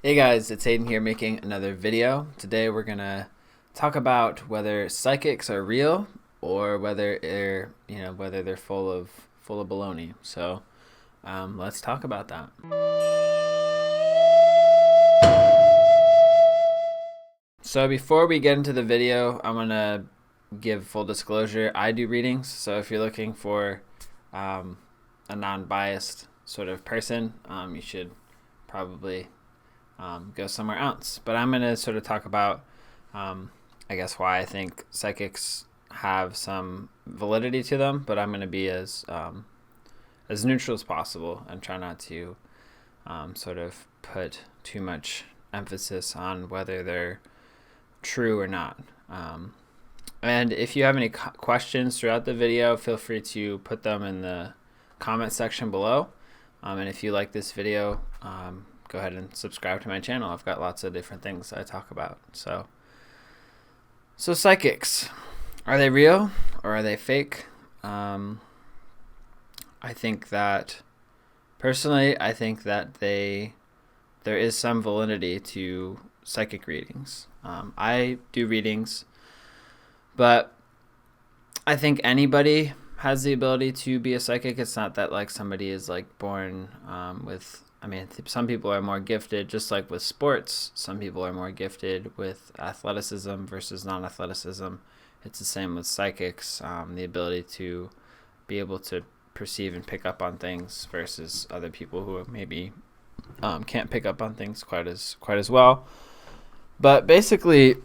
Hey guys, it's Hayden here making another video. Today we're gonna talk about whether psychics are real or whether they're full of baloney. So let's talk about that. So before we get into the video, I'm gonna give full disclosure. I do readings, so if you're looking for a non-biased sort of person, you should probably go somewhere else. But I'm going to sort of talk about, I guess, why I think psychics have some validity to them. But I'm going to be as neutral as possible and try not to sort of put too much emphasis on whether they're true or not. And if you have any questions throughout the video, feel free to put them in the comment section below. And if you like this video, go ahead and subscribe to my channel. I've got lots of different things I talk about. So psychics, are they real or are they fake? I think that personally, I think that there is some validity to psychic readings. I do readings, but I think anybody has the ability to be a psychic. It's not that like somebody is like born with. I mean, some people are more gifted, just like with sports. Some people are more gifted with athleticism versus non-athleticism. It's the same with psychics, the ability to be able to perceive and pick up on things versus other people who maybe can't pick up on things quite as well. But basically,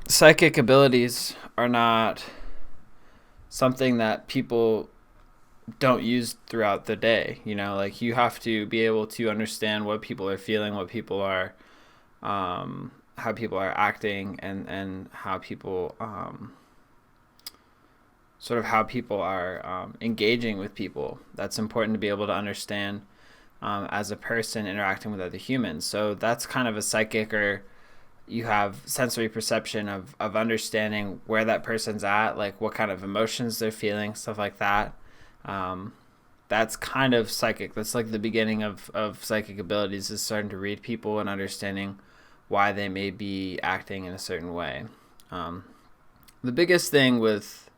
psychic abilities are not something that people don't use throughout the day. Like you have to be able to understand what people are feeling, what people are how people are acting, and how people how people are engaging with people. That's important to be able to understand as a person interacting with other humans. So that's kind of a psychic, or you have sensory perception of understanding where that person's at, like what kind of emotions they're feeling, stuff like that. That's kind of psychic. That's like the beginning of psychic abilities, is starting to read people and understanding why they may be acting in a certain way. The biggest thing with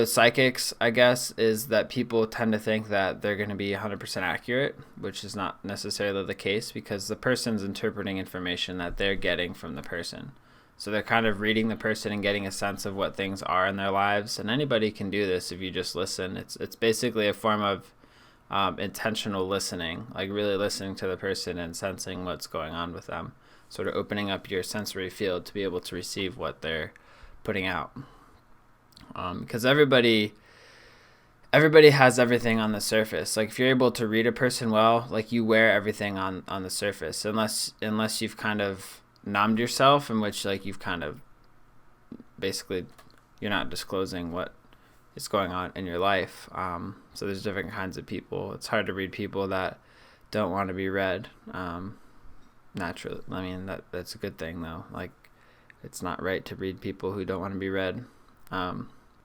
psychics, I guess, is that people tend to think that they're going to be 100% accurate, which is not necessarily the case, because the person's interpreting information that they're getting from the person. So they're kind of reading the person and getting a sense of what things are in their lives. And anybody can do this if you just listen. It's basically a form of intentional listening, like really listening to the person and sensing what's going on with them, sort of opening up your sensory field to be able to receive what they're putting out. Because everybody has everything on the surface. Like if you're able to read a person well, like you wear everything on the surface, unless you've kind of numbed yourself, in which like you've kind of basically you're not disclosing what is going on in your life. So there's different kinds of people. It's hard to read people that don't want to be read. Naturally, I mean that's a good thing though. Like it's not right to read people who don't want to be read.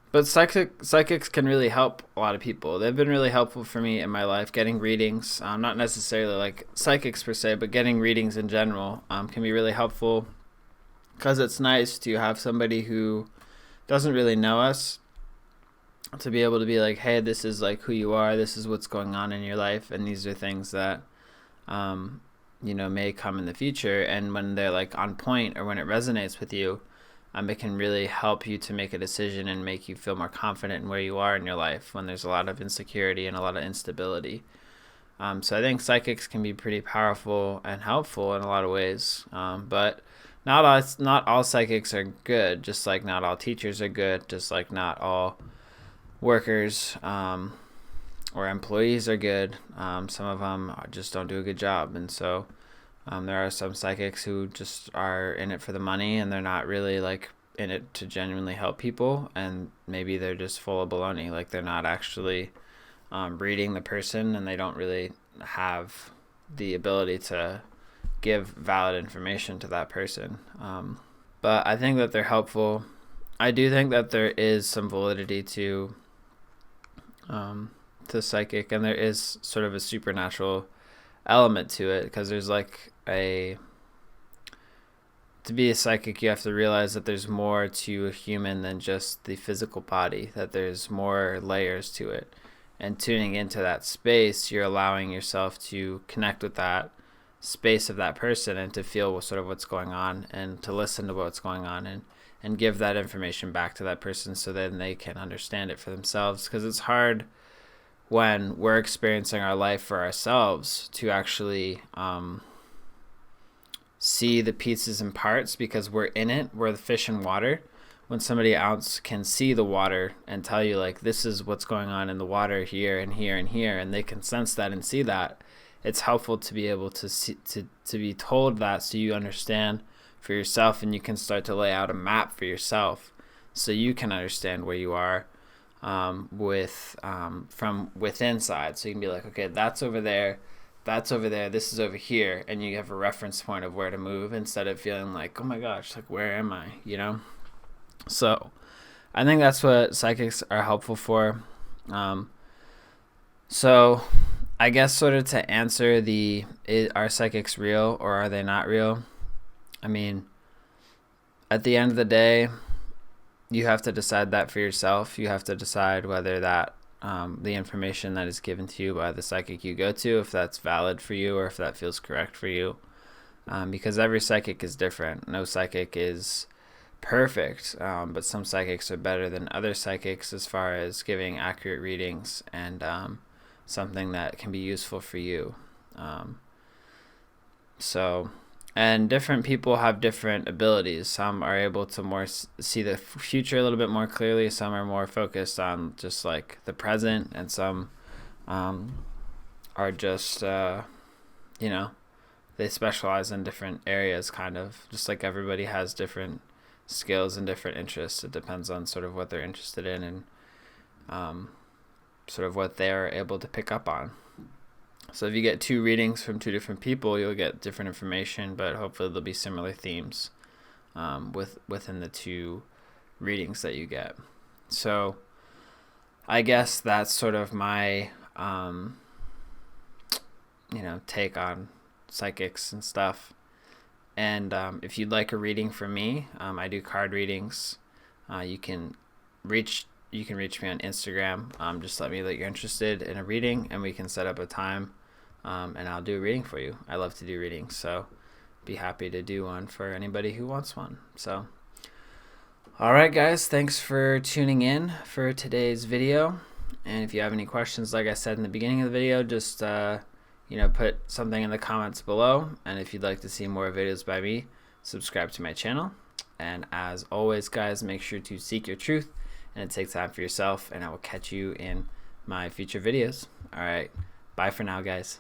But psychics can really help a lot of people. They've been really helpful for me in my life. Getting readings, not necessarily like psychics per se, but getting readings in general can be really helpful, because it's nice to have somebody who doesn't really know us to be able to be like, hey, this is like who you are. This is what's going on in your life, and these are things that may come in the future. And when they're like on point, or when it resonates with you, it can really help you to make a decision and make you feel more confident in where you are in your life when there's a lot of insecurity and a lot of instability. So I think psychics can be pretty powerful and helpful in a lot of ways. But not all psychics are good, just like not all teachers are good, just like not all workers or employees are good. Some of them just don't do a good job. And so there are some psychics who just are in it for the money, and they're not really like in it to genuinely help people, and maybe they're just full of baloney. Like they're not actually reading the person, and they don't really have the ability to give valid information to that person. But I think that they're helpful. I do think that there is some validity to psychic, and there is sort of a supernatural element to it, because there's like a to be a psychic, you have to realize that there's more to a human than just the physical body, that there's more layers to it. And tuning into that space, you're allowing yourself to connect with that space of that person and to feel sort of what's going on and to listen to what's going on and give that information back to that person so then they can understand it for themselves. Because it's hard when we're experiencing our life for ourselves to actually see the pieces and parts, because we're in it, we're the fish in water. When somebody else can see the water and tell you, like, this is what's going on in the water here and here and here, and they can sense that and see that, it's helpful to be able to see, to be told that, so you understand for yourself and you can start to lay out a map for yourself so you can understand where you are from within side. So you can be like, okay, that's over there, this is over here, and you have a reference point of where to move instead of feeling like, oh my gosh, like, where am I, you know? So I think that's what psychics are helpful for. So I guess sort of to answer are psychics real or are they not real? I mean, at the end of the day, you have to decide that for yourself. You have to decide whether that the information that is given to you by the psychic you go to, if that's valid for you or if that feels correct for you. Because every psychic is different. No psychic is perfect, but some psychics are better than other psychics as far as giving accurate readings and something that can be useful for you. And different people have different abilities. Some are able to more see the future a little bit more clearly. Some are more focused on just like the present, and some are just they specialize in different areas, kind of just like everybody has different skills and different interests. It depends on sort of what they're interested in and sort of what they're able to pick up on. So if you get 2 readings from 2 different people, you'll get different information, but hopefully there'll be similar themes within the 2 readings that you get. So I guess that's sort of my take on psychics and stuff. And if you'd like a reading from me, I do card readings. You can reach me on Instagram. Just let me know that you're interested in a reading, and we can set up a time, and I'll do a reading for you. I love to do readings, so be happy to do one for anybody who wants one. So, all right, guys, thanks for tuning in for today's video. And if you have any questions, like I said in the beginning of the video, just put something in the comments below. And if you'd like to see more videos by me, subscribe to my channel. And as always, guys, make sure to seek your truth and take time for yourself. And I will catch you in my future videos. All right. Bye for now, guys.